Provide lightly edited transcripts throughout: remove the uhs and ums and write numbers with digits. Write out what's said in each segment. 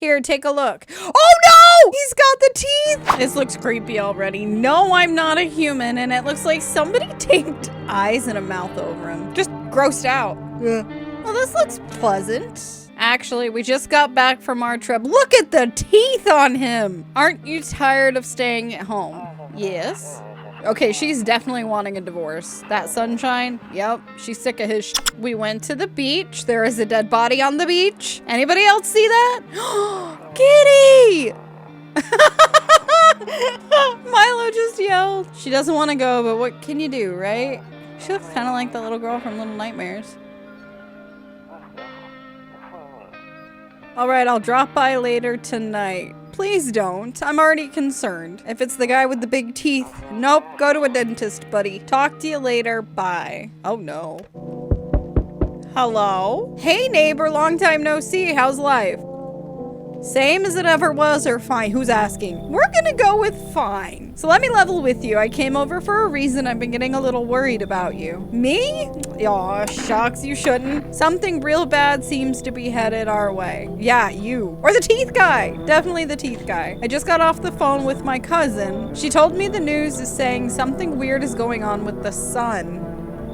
Here, take a look. Oh no! He's got the teeth! This looks creepy already. No, I'm not a human, and it looks like somebody taped eyes and a mouth over him. Just grossed out. Well, this looks pleasant. Actually, we just got back from our trip. Look at the teeth on him! Aren't you tired of staying at home? Yes. Okay, she's definitely wanting a divorce. That sunshine? Yep, she's sick of his shit. We went to the beach. There is a dead body on the beach. Anybody else see that? Kitty! Milo just yelled. She doesn't want to go, but what can you do, right? She looks kind of like the little girl from Little Nightmares. Alright, I'll drop by later tonight. Please don't. I'm already concerned. If it's the guy with the big teeth, nope, go to a dentist, buddy. Talk to you later. Bye. Oh no. Hello? Hey neighbor, long time no see. How's life? Same as it ever was or fine? Who's asking? We're gonna go with fine. So let me level with you. I came over for a reason. I've been getting a little worried about you. Me? Aw, shucks, you shouldn't. Something real bad seems to be headed our way. Yeah, you. Or the teeth guy. Definitely the teeth guy. I just got off the phone with my cousin. She told me the news is saying something weird is going on with the sun.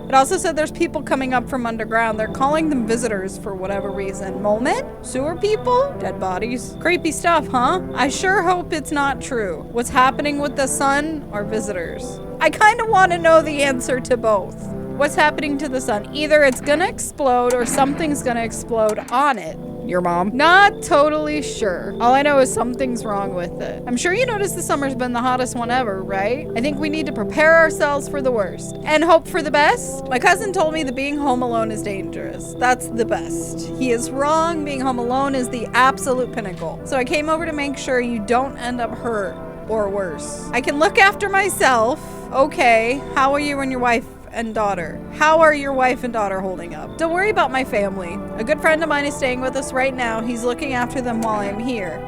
It also said there's people coming up from underground. They're calling them visitors for whatever reason. Moment? Sewer people? Dead bodies? Creepy stuff, huh? I sure hope it's not true. What's happening with the sun or visitors? I kind of want to know the answer to both. What's happening to the sun? Either it's gonna explode or something's gonna explode on it. Your mom? Not totally sure. All I know is something's wrong with it. I'm sure you noticed the summer's been the hottest one ever, right? I think we need to prepare ourselves for the worst and hope for the best. My cousin told me that being home alone is dangerous. That's the best. He is wrong. Being home alone is the absolute pinnacle. So I came over to make sure you don't end up hurt or worse. I can look after myself. Okay, how are you and your wife and daughter? How are your wife and daughter holding up? Don't worry about my family. A good friend of mine is staying with us right now. He's looking after them while I'm here.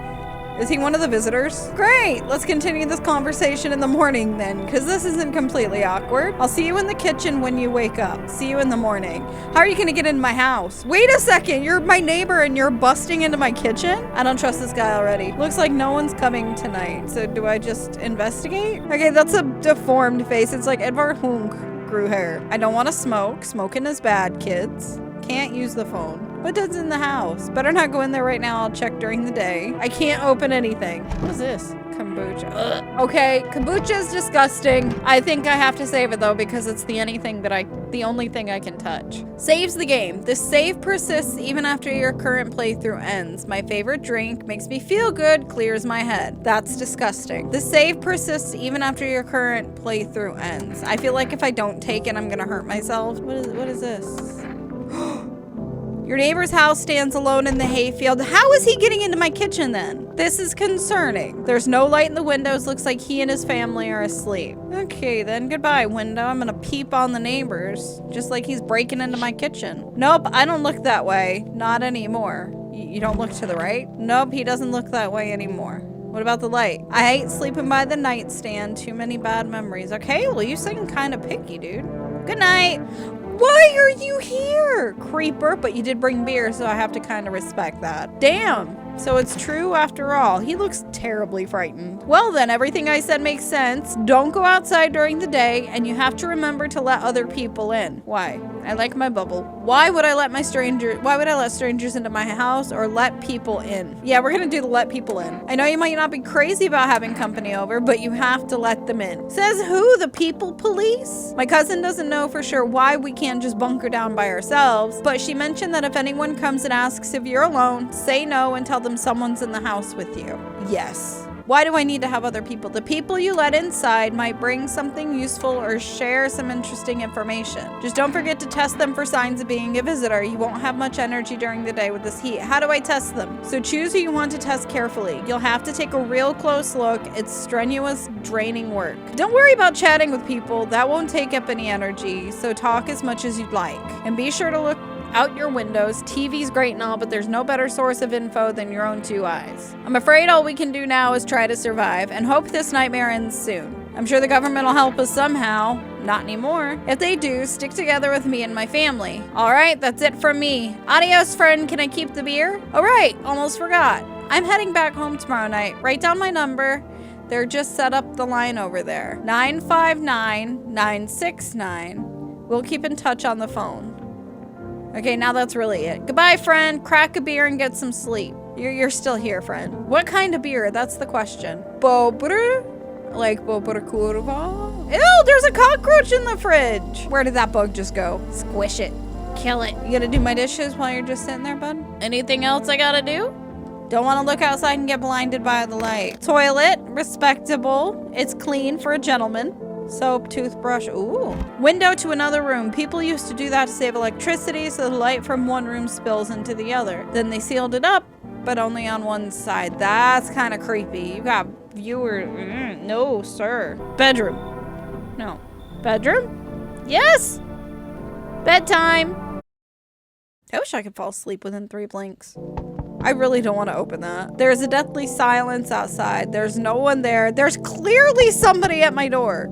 Is he one of the visitors? Great! Let's continue this conversation in the morning then, because this isn't completely awkward. I'll see you in the kitchen when you wake up. See you in the morning. How are you gonna get into my house? Wait a second! You're my neighbor and you're busting into my kitchen? I don't trust this guy already. Looks like no one's coming tonight. So do I just investigate? Okay, that's a deformed face. It's like Edvard Hunk grew hair. I don't want to smoke. Smoking is bad, kids. Can't use the phone. What does in the house? Better not go in there right now. I'll check during the day. I can't open anything. What is this? Kombucha. Ugh. Okay, kombucha is disgusting. I think I have to save it though because it's the only thing I can touch. Saves the game. This save persists even after your current playthrough ends. My favorite drink makes me feel good, clears my head. That's disgusting. The save persists even after your current playthrough ends. I feel like if I don't take it, I'm gonna hurt myself. What is this? Your neighbor's house stands alone in the hayfield. How is he getting into my kitchen then? This is concerning. There's no light in the windows. Looks like he and his family are asleep. Okay then, goodbye window. I'm gonna peep on the neighbors. Just like he's breaking into my kitchen. Nope, I don't look that way. Not anymore. You don't look to the right? Nope, he doesn't look that way anymore. What about the light? I hate sleeping by the nightstand. Too many bad memories. Okay, well you seem kind of picky, dude. Good night. Why are you here, creeper? But you did bring beer, so I have to kind of respect that. Damn. So it's true after all. He looks terribly frightened. Well then, everything I said makes sense. Don't go outside during the day, and you have to remember to let other people in. Why? I like my bubble. Why would I let strangers into my house or let people in? Yeah, we're gonna do the let people in. I know you might not be crazy about having company over, but you have to let them in. Says who? The people police? My cousin doesn't know for sure why we can't just bunker down by ourselves, but she mentioned that if anyone comes and asks if you're alone, say no and tell them someone's in the house with you. Yes. Why do I need to have other people? The people you let inside might bring something useful or share some interesting information. Just don't forget to test them for signs of being a visitor. You won't have much energy during the day with this heat. How do I test them? So choose who you want to test carefully. You'll have to take a real close look. It's strenuous, draining work. Don't worry about chatting with people. That won't take up any energy. So talk as much as you'd like. And be sure to look out your windows. TV's great and all, but there's no better source of info than your own two eyes. I'm afraid all we can do now is try to survive and hope this nightmare ends soon. I'm sure the government will help us somehow. Not anymore. If they do, stick together with me and my family. All right, that's it from me. Adios, friend. Can I keep the beer? All right, almost forgot. I'm heading back home tomorrow night. Write down my number. They're just set up the line over there. 959-969. We'll keep in touch on the phone. Okay, now that's really it. Goodbye, friend. Crack a beer and get some sleep. You're still here, friend. What kind of beer? That's the question. Bobru? Like Bobru Kurva? Ew, there's a cockroach in the fridge. Where did that bug just go? Squish it. Kill it. You gonna do my dishes while you're just sitting there, bud? Anything else I gotta do? Don't want to look outside and get blinded by the light. Toilet, respectable. It's clean for a gentleman. Soap, toothbrush, ooh. Window to another room. People used to do that to save electricity so the light from one room spills into the other. Then they sealed it up, but only on one side. That's kind of creepy. You got viewers. No, sir. Bedroom. No. Bedroom? Yes! Bedtime. I wish I could fall asleep within 3 blinks. I really don't want to open that. There's a deathly silence outside. There's no one there. There's clearly somebody at my door.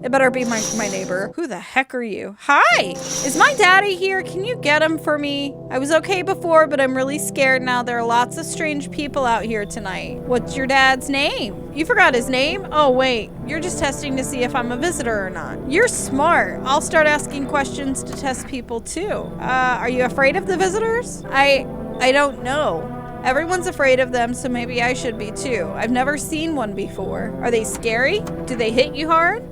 It better be my neighbor. Who the heck are you? Hi! Is my daddy here? Can you get him for me? I was okay before, but I'm really scared now. There are lots of strange people out here tonight. What's your dad's name? You forgot his name? Oh, wait. You're just testing to see if I'm a visitor or not. You're smart. I'll start asking questions to test people too. Are you afraid of the visitors? I don't know. Everyone's afraid of them, so maybe I should be too. I've never seen one before. Are they scary? Do they hit you hard?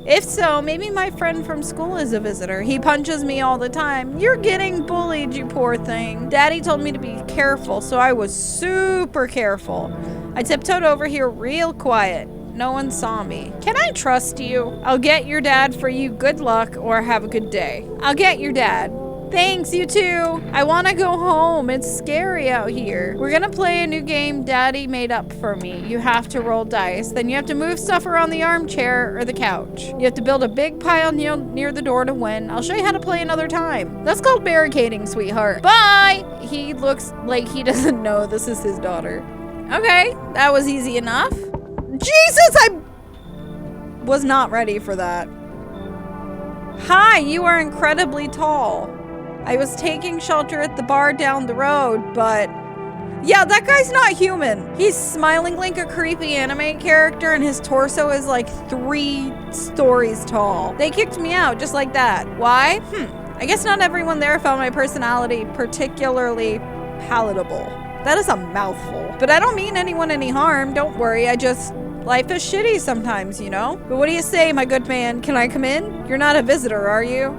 If so, maybe my friend from school is a visitor. He punches me all the time. You're getting bullied, you poor thing. Daddy told me to be careful, so I was super careful. I tiptoed over here real quiet. No one saw me. Can I trust you? I'll get your dad for you. Good luck or have a good day. I'll get your dad. Thanks, you too. I want to go home. It's scary out here. We're gonna play a new game Daddy made up for me. You have to roll dice. Then you have to move stuff around the armchair or the couch. You have to build a big pile near the door to win. I'll show you how to play another time. That's called barricading, sweetheart. Bye! He looks like he doesn't know this is his daughter. Okay, that was easy enough. Jesus, I was not ready for that. Hi, you are incredibly tall. I was taking shelter at the bar down the road, but yeah, that guy's not human. He's smiling like a creepy anime character and his torso is like 3 stories tall. They kicked me out just like that. Why? I guess not everyone there found my personality particularly palatable. That is a mouthful. But I don't mean anyone any harm. Don't worry. Life is shitty sometimes, you know? But what do you say, my good man? Can I come in? You're not a visitor, are you?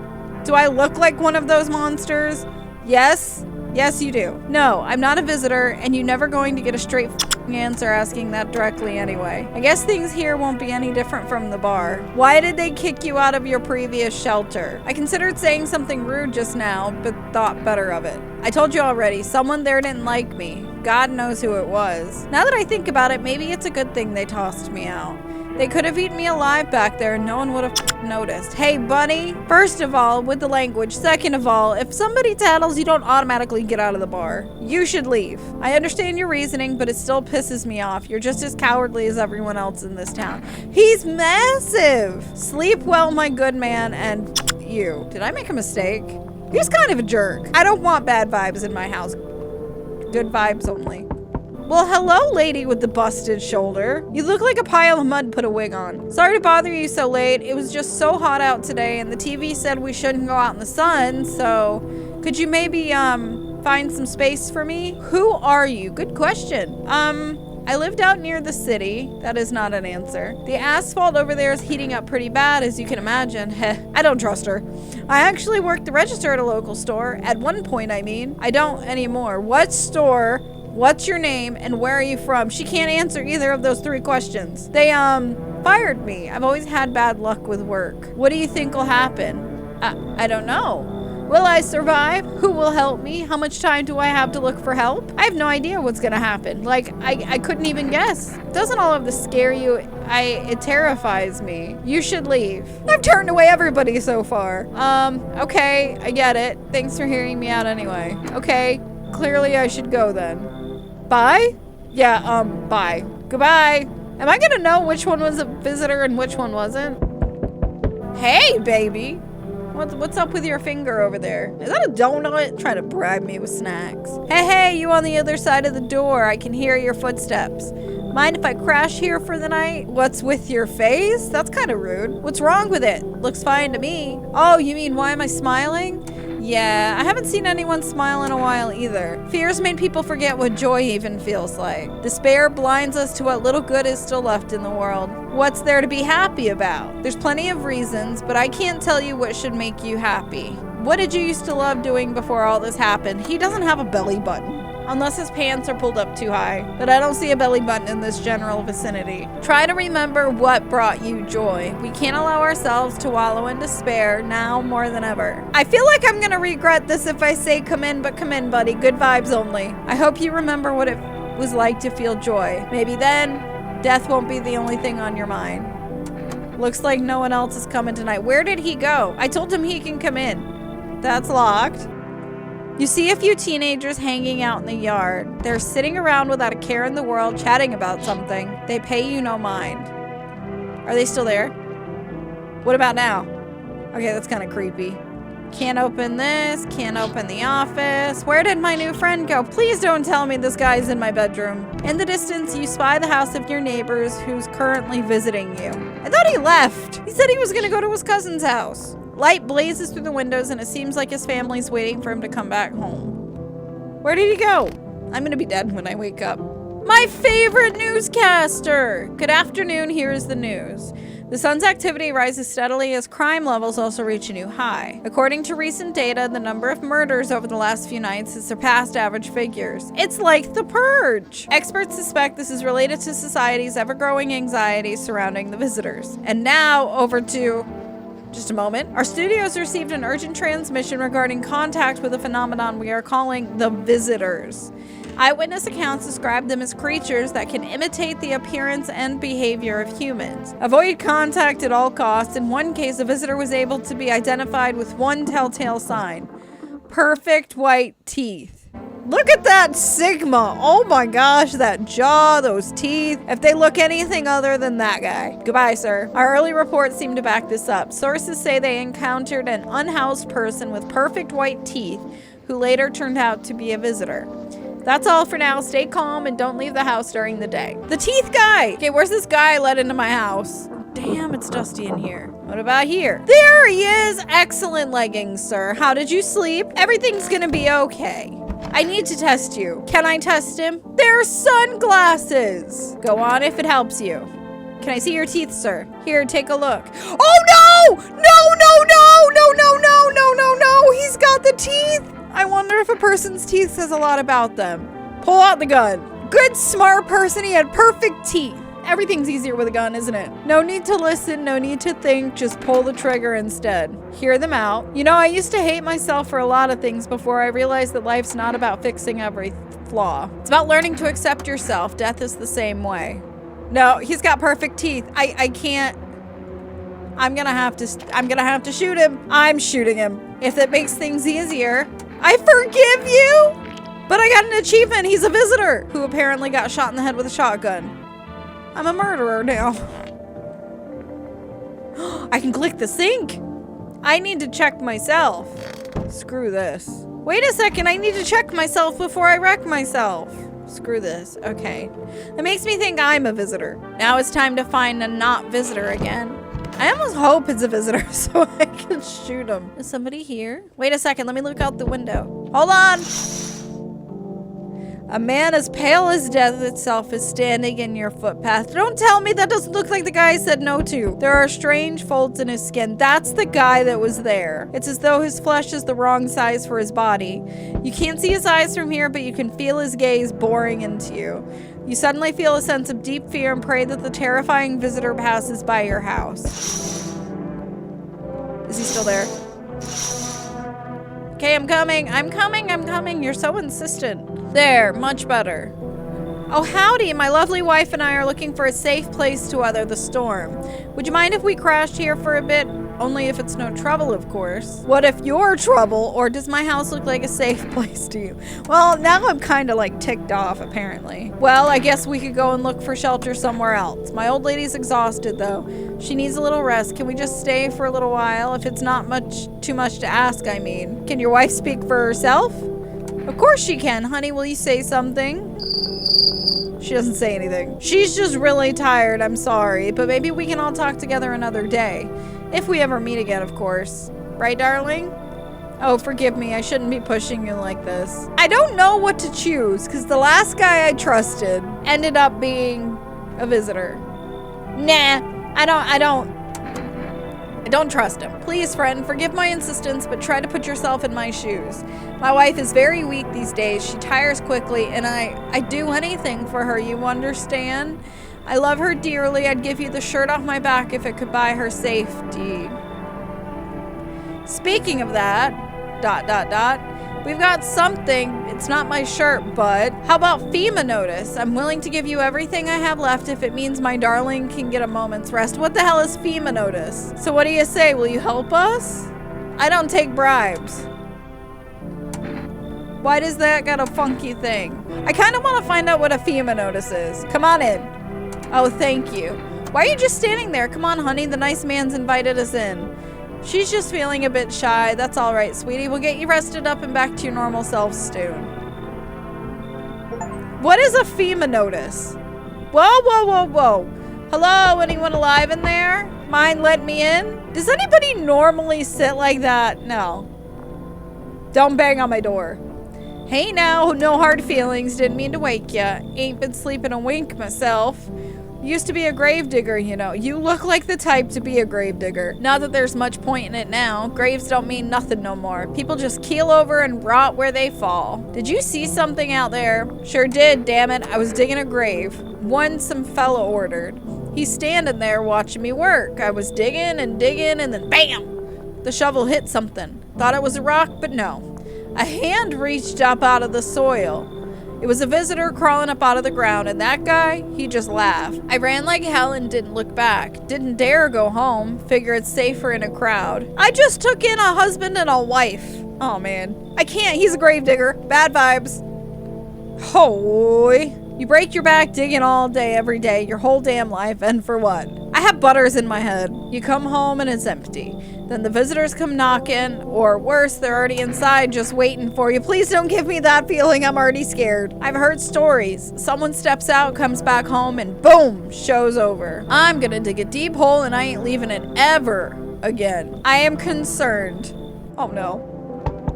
Do I look like one of those monsters? Yes? Yes, you do. No, I'm not a visitor, and you're never going to get a straight answer asking that directly anyway. I guess things here won't be any different from the bar. Why did they kick you out of your previous shelter? I considered saying something rude just now, but thought better of it. I told you already, someone there didn't like me. God knows who it was. Now that I think about it, maybe it's a good thing they tossed me out. They could have eaten me alive back there and no one would have noticed. Hey, buddy. First of all, with the language. Second of all, if somebody tattles, you don't automatically get out of the bar. You should leave. I understand your reasoning, but it still pisses me off. You're just as cowardly as everyone else in this town. He's massive. Sleep well, my good man, and you. Did I make a mistake? He's kind of a jerk. I don't want bad vibes in my house. Good vibes only. Well, hello, lady with the busted shoulder. You look like a pile of mud. Put a wig on. Sorry to bother you so late. It was just so hot out today, and the TV said we shouldn't go out in the sun, so could you maybe, find some space for me? Who are you? Good question. I lived out near the city. That is not an answer. The asphalt over there is heating up pretty bad, as you can imagine. Heh, I don't trust her. I actually worked the register at a local store. At one point, I mean. I don't anymore. What store? What's your name and where are you from? She can't answer either of those 3 questions. They, fired me. I've always had bad luck with work. What do you think will happen? I don't know. Will I survive? Who will help me? How much time do I have to look for help? I have no idea what's gonna happen. Like, I couldn't even guess. Doesn't all of this scare you? It terrifies me. You should leave. I've turned away everybody so far. Okay, I get it. Thanks for hearing me out anyway. Okay, clearly I should go then. Bye? Yeah, bye. Goodbye. Am I gonna know which one was a visitor and which one wasn't? Hey, baby. What's up with your finger over there? Is that a donut? Trying to bribe me with snacks. Hey, you on the other side of the door. I can hear your footsteps. Mind if I crash here for the night? What's with your face? That's kind of rude. What's wrong with it? Looks fine to me. Oh, you mean why am I smiling? Yeah, I haven't seen anyone smile in a while either. Fears made people forget what joy even feels like. Despair blinds us to what little good is still left in the world. What's there to be happy about? There's plenty of reasons, but I can't tell you what should make you happy. What did you used to love doing before all this happened? He doesn't have a belly button. Unless his pants are pulled up too high. But I don't see a belly button in this general vicinity. Try to remember what brought you joy. We can't allow ourselves to wallow in despair now more than ever. I feel like I'm gonna regret this if I say come in, but come in, buddy. Good vibes only. I hope you remember what it was like to feel joy. Maybe then, death won't be the only thing on your mind. Looks like no one else is coming tonight. Where did he go? I told him he can come in. That's locked. You see a few teenagers hanging out in the yard. They're sitting around without a care in the world, chatting about something. They pay you no mind. Are they still there? What about now? Okay, that's kind of creepy. Can't open this, can't open the office. Where did my new friend go? Please don't tell me this guy's in my bedroom. In the distance, you spy the house of your neighbors who's currently visiting you. I thought he left. He said he was gonna go to his cousin's house. Light blazes through the windows and it seems like his family's waiting for him to come back home. Where did he go? I'm gonna be dead when I wake up. My favorite newscaster! Good afternoon, here's the news. The sun's activity rises steadily as crime levels also reach a new high. According to recent data, the number of murders over the last few nights has surpassed average figures. It's like the purge! Experts suspect this is related to society's ever-growing anxiety surrounding the visitors. And now, over to... just a moment. Our studios received an urgent transmission regarding contact with a phenomenon we are calling the visitors. Eyewitness accounts describe them as creatures that can imitate the appearance and behavior of humans. Avoid contact at all costs. In one case, a visitor was able to be identified with one telltale sign. Perfect white teeth. Look at that sigma. Oh my gosh, that jaw, those teeth. If they look anything other than that guy. Goodbye, sir. Our early reports seem to back this up. Sources say they encountered an unhoused person with perfect white teeth who later turned out to be a visitor. That's all for now. Stay calm and don't leave the house during the day. The teeth guy. Okay, where's this guy let into my house? Damn, it's dusty in here. What about here? There he is. Excellent leggings, sir. How did you sleep? Everything's gonna be okay. I need to test you. Can I test him? They're sunglasses. Go on if it helps you. Can I see your teeth, sir? Here, take a look. Oh no! No, no, no, no, no, no, no, no, no. He's got the teeth. I wonder if a person's teeth says a lot about them. Pull out the gun. Good, smart person. He had perfect teeth. Everything's easier with a gun, isn't it? No need to listen, no need to think, just pull the trigger instead. Hear them out. You know, I used to hate myself for a lot of things before I realized that life's not about fixing every flaw. It's about learning to accept yourself. Death is the same way. No, he's got perfect teeth. I can't. I'm gonna have to shoot him. I'm shooting him. If that makes things easier. I forgive you! But I got an achievement. He's a visitor who apparently got shot in the head with a shotgun. I'm a murderer now. I can click the sink. I need to check myself. Screw this. Wait a second. I need to check myself before I wreck myself. Screw this. Okay. That makes me think I'm a visitor. Now it's time to find a not visitor again. I almost hope it's a visitor so I can shoot him. Is somebody here? Wait a second. Let me look out the window. Hold on. A man as pale as death itself is standing in your footpath. Don't tell me that doesn't look like the guy I said no to. There are strange folds in his skin. That's the guy that was there. It's as though his flesh is the wrong size for his body. You can't see his eyes from here, but you can feel his gaze boring into you. You suddenly feel a sense of deep fear and pray that the terrifying visitor passes by your house. Is he still there? Okay, I'm coming. I'm coming. I'm coming. You're so insistent. There, much better. Oh, howdy. My lovely wife and I are looking for a safe place to weather the storm. Would you mind if we crashed here for a bit? Only if it's no trouble, of course. What if you're trouble, or does my house look like a safe place to you? Well, now I'm kind of like ticked off, apparently. Well, I guess we could go and look for shelter somewhere else. My old lady's exhausted, though. She needs a little rest. Can we just stay for a little while? If it's not too much to ask, I mean. Can your wife speak for herself? Of course she can. Honey, will you say something? She doesn't say anything. She's just really tired, I'm sorry, but maybe we can all talk together another day. If we ever meet again, of course. Right, darling? Oh, forgive me, I shouldn't be pushing you like this. I don't know what to choose, because the last guy I trusted ended up being a visitor. Nah, I don't trust him. Please, friend, forgive my insistence, but try to put yourself in my shoes. My wife is very weak these days. She tires quickly, and I'd do anything for her, you understand? I love her dearly. I'd give you the shirt off my back if it could buy her safety. Speaking of that, ... we've got something. It's not my shirt, but how about FEMA notice? I'm willing to give you everything I have left if it means my darling can get a moment's rest. What the hell is FEMA notice? So what do you say? Will you help us? I don't take bribes. Why does that got a funky thing? I kind of want to find out what a FEMA notice is. Come on in. Oh, thank you. Why are you just standing there? Come on, honey. The nice man's invited us in. She's just feeling a bit shy. That's all right, sweetie. We'll get you rested up and back to your normal self soon. What is a FEMA notice? Whoa, whoa, whoa, whoa. Hello, anyone alive in there? Mind letting me in? Does anybody normally sit like that? No. Don't bang on my door. Hey now, no hard feelings. Didn't mean to wake ya. Ain't been sleeping a wink myself. Used to be a gravedigger, you know. You look like the type to be a gravedigger. Not that there's much point in it now. Graves don't mean nothing no more. People just keel over and rot where they fall. Did you see something out there? Sure did, damn it. I was digging a grave. One some fella ordered. He's standing there watching me work. I was digging and digging and then BAM! The shovel hit something. Thought it was a rock, but no. A hand reached up out of the soil. It was a visitor crawling up out of the ground, and that guy, he just laughed. I ran like hell and didn't look back. Didn't dare go home. Figure it's safer in a crowd. I just took in a husband and a wife. Oh, man. I can't. He's a gravedigger. Bad vibes. Hoy. You break your back digging all day, every day, your whole damn life, and for what? I have butters in my head. You come home and it's empty. Then the visitors come knocking, or worse, they're already inside just waiting for you. Please don't give me that feeling. I'm already scared. I've heard stories. Someone steps out, comes back home, and boom, show's over. I'm gonna dig a deep hole and I ain't leaving it ever again. I am concerned. Oh no.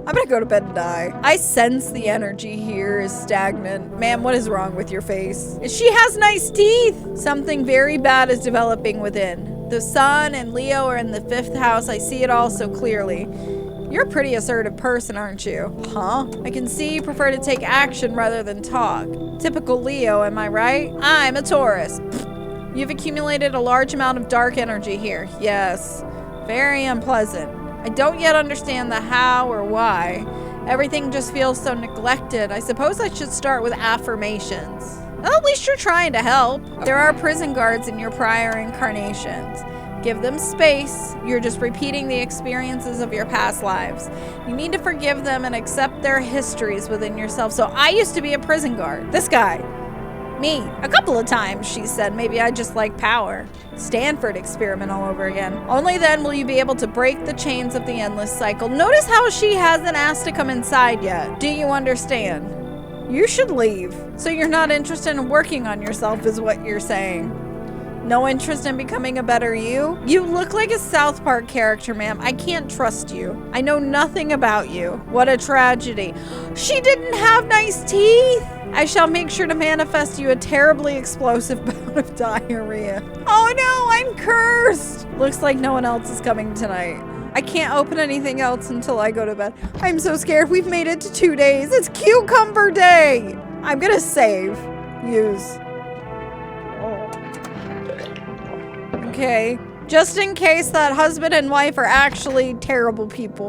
I'm gonna go to bed and die. I sense the energy here is stagnant. Ma'am, what is wrong with your face? She has nice teeth. Something very bad is developing within. The sun and Leo are in the 5th house. I see it all so clearly. You're a pretty assertive person, aren't you? Huh? I can see you prefer to take action rather than talk. Typical Leo, am I right? I'm a Taurus. You've accumulated a large amount of dark energy here. Yes. Very unpleasant. I don't yet understand the how or why. Everything just feels so neglected. I suppose I should start with affirmations. Well, at least you're trying to help. There are prison guards in your prior incarnations. Give them space. You're just repeating the experiences of your past lives. You need to forgive them and accept their histories within yourself. So I used to be a prison guard. This guy. Me. A couple of times, she said. Maybe I just like power. Stanford experiment all over again. Only then will you be able to break the chains of the endless cycle. Notice how she hasn't asked to come inside yet. Do you understand? You should leave. So you're not interested in working on yourself is what you're saying. No interest in becoming a better you? You look like a South Park character, ma'am. I can't trust you. I know nothing about you. What a tragedy. She didn't have nice teeth. I shall make sure to manifest you a terribly explosive bout of diarrhea. Oh no, I'm cursed. Looks like no one else is coming tonight. I can't open anything else until I go to bed. I'm so scared. We've made it to 2 days. It's cucumber day. I'm gonna save. Use. Okay. Just in case that husband and wife are actually terrible people.